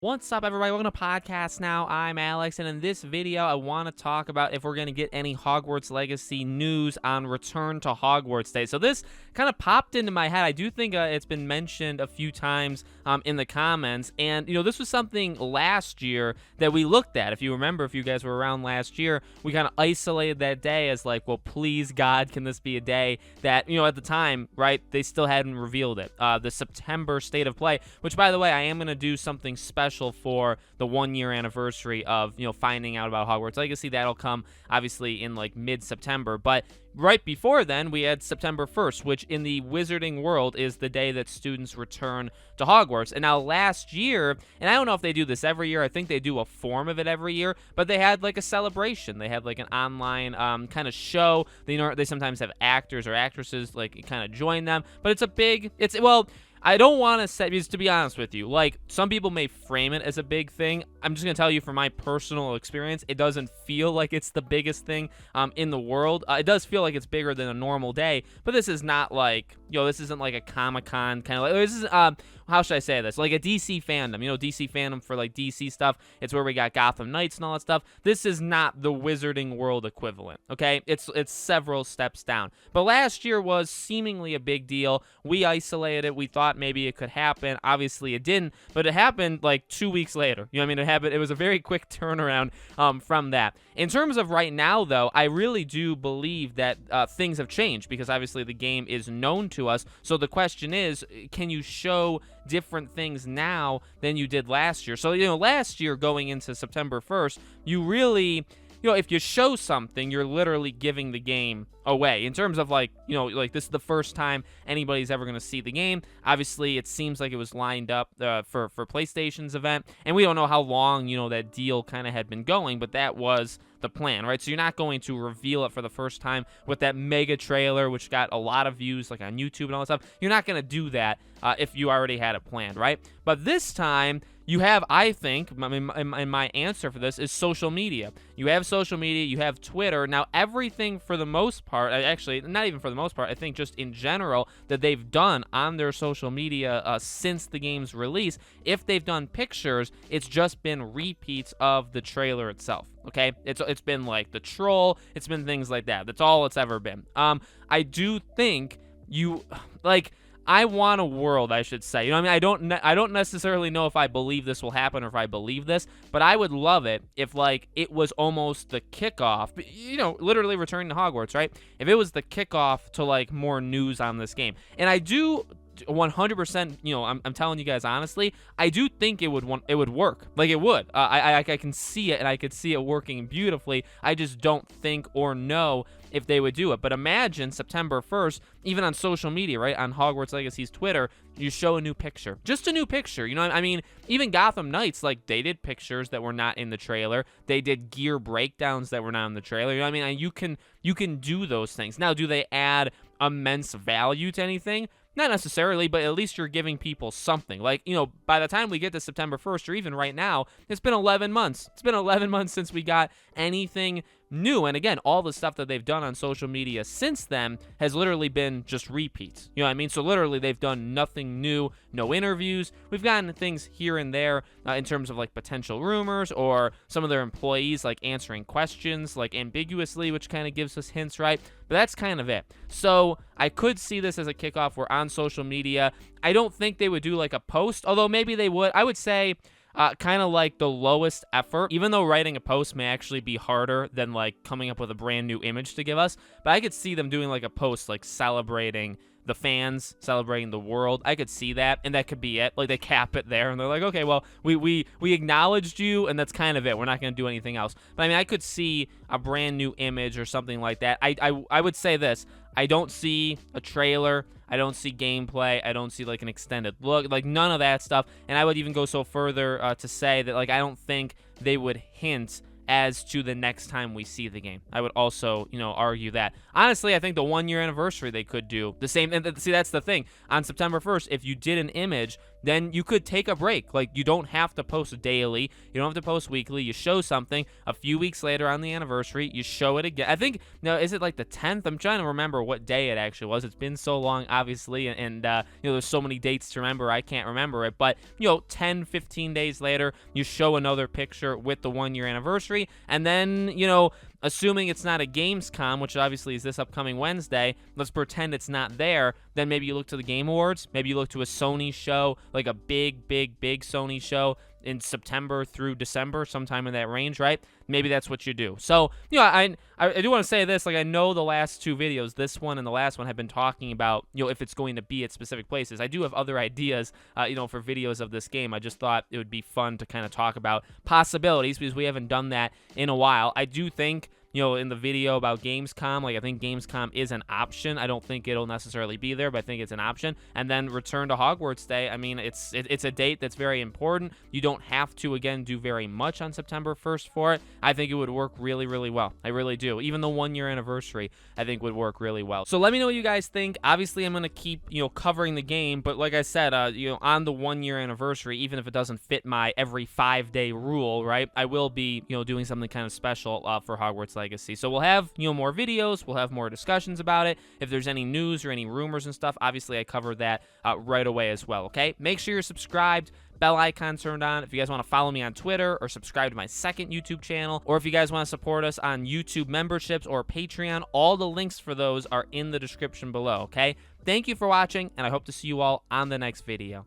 What's up, everybody? Welcome to Podcast Now. I'm Alex, and in this video, I want to talk about if we're going to get any Hogwarts Legacy news on Return to Hogwarts Day. So this kind of popped into my head. I do think it's been mentioned a few times in the comments, and this was something last year that we looked at. If you remember, if you guys were around last year, we kind of isolated that day as like, well, please God, can this be a day that at the time, right? They still hadn't revealed it. The September State of Play, which, by the way, I am going to do something special for the 1-year anniversary of finding out about Hogwarts Legacy. That'll come obviously in like mid-September, but right before then we had September 1st, which in the wizarding world is the day that students return to Hogwarts. And now last year, and I don't know if they do this every year, I think they do a form of it every year, but they had like a celebration. They had like an online kind of show. They sometimes have actors or actresses like kind of join them, but I don't want to say, because to be honest with you, like, some people may frame it as a big thing. I'm just going to tell you from my personal experience, it doesn't feel like it's the biggest thing in the world. It does feel like it's bigger than a normal day, but this is not like, this isn't like a Comic-Con kind of like, this is, how should I say this? Like a DC fandom, DC fandom for like DC stuff. It's where we got Gotham Knights and all that stuff. This is not the wizarding world equivalent, okay? It's several steps down. But last year was seemingly a big deal. We isolated it. We thought maybe it could happen. Obviously it didn't, but it happened like 2 weeks later. It was a very quick turnaround from that. In terms of right now, though, I really do believe that things have changed, because obviously the game is known to us. So the question is, can you show different things now than you did last year? So, last year going into September 1st, you really, if you show something, you're literally giving the game away. In terms of like this is the first time anybody's ever going to see the game. Obviously, it seems like it was lined up for PlayStation's event, and we don't know how long, that deal kind of had been going, but that was the plan, right? So you're not going to reveal it for the first time with that mega trailer, which got a lot of views like on YouTube and all that stuff. You're not going to do that if you already had it planned, right? But this time, you have, I think, my answer for this is social media. You have social media, you have Twitter. Now, everything for the most part, actually, not even for the most part, I think just in general, that they've done on their social media since the game's release, if they've done pictures, it's just been repeats of the trailer itself, okay? It's been like the troll, it's been things like that. That's all it's ever been. I do think I want a world, I should say. I don't necessarily know if I believe this will happen or if I believe this, but I would love it if, like, it was almost the kickoff, literally returning to Hogwarts, right? If it was the kickoff to, like, more news on this game. And I do 100%, I'm telling you guys honestly, I do think it would work. Like, it would. I can see it, and I could see it working beautifully. I just don't think or know if they would do it. But imagine September 1st, even on social media, right, on Hogwarts Legacy's Twitter, you show a new picture. Just a new picture. Even Gotham Knights, like, they did pictures that were not in the trailer. They did gear breakdowns that were not in the trailer. And you can do those things. Now, do they add immense value to anything? Not necessarily, but at least you're giving people something. Like, by the time we get to September 1st, or even right now, it's been 11 months. It's been 11 months since we got anything new. And again, all the stuff that they've done on social media since then has literally been just repeats. So literally they've done nothing new, no interviews. We've gotten things here and there in terms of like potential rumors, or some of their employees like answering questions like ambiguously, which kind of gives us hints, right? But that's kind of it. So I could see this as a kickoff. We're on social media. I don't think they would do like a post, although maybe they would. I would say kind of like the lowest effort, even though writing a post may actually be harder than like coming up with a brand new image to give us. But I could see them doing like a post like celebrating the fans, celebrating the world. I could see that, and that could be it. Like, they cap it there, and they're like, okay, well, we acknowledged you, and that's kind of it. We're not going to do anything else. But I could see a brand new image or something like that. I would say this. I don't see a trailer. I don't see gameplay. I don't see like an extended look, like none of that stuff. And I would even go so further to say that, like, I don't think they would hint as to the next time we see the game. I would also, argue that. Honestly, I think the 1-year anniversary they could do the same. And see, that's the thing. On September 1st, if you did an image then you could take a break. Like, you don't have to post daily. You don't have to post weekly. You show something. A few weeks later on the anniversary, you show it again. I think, now, is it like the 10th? I'm trying to remember what day it actually was. It's been so long, obviously, and there's so many dates to remember, I can't remember it. But, 10, 15 days later, you show another picture with the 1-year anniversary, and then, assuming it's not a Gamescom, which obviously is this upcoming Wednesday, let's pretend it's not there, then maybe you look to the Game Awards, maybe you look to a Sony show, like a big Sony show in September through December, sometime in that range, right? Maybe that's what you do. So, I do want to say this, like, I know the last two videos, this one and the last one, have been talking about, if it's going to be at specific places. I do have other ideas, for videos of this game. I just thought it would be fun to kind of talk about possibilities, because we haven't done that in a while. I do think, in the video about Gamescom, like, I think Gamescom is an option. I don't think it'll necessarily be there, but I think it's an option. And then Return to Hogwarts Day, I mean, it's a date that's very important. You don't have to, again, do very much on September 1st for it. I think it would work really, really well. I really do. Even the 1-year anniversary, I think, would work really well. So let me know what you guys think. Obviously, I'm going to keep, covering the game, but like I said, on the 1-year anniversary, even if it doesn't fit my every 5-day rule, right, I will be, doing something kind of special for Hogwarts Legacy. So we'll have, more videos, we'll have more discussions about it. If there's any news or any rumors and stuff, obviously I cover that right away as well, okay? Make sure you're subscribed, bell icon turned on. If you guys want to follow me on Twitter or subscribe to my second YouTube channel, or if you guys want to support us on YouTube memberships or Patreon, all the links for those are in the description below, okay? Thank you for watching, and I hope to see you all on the next video.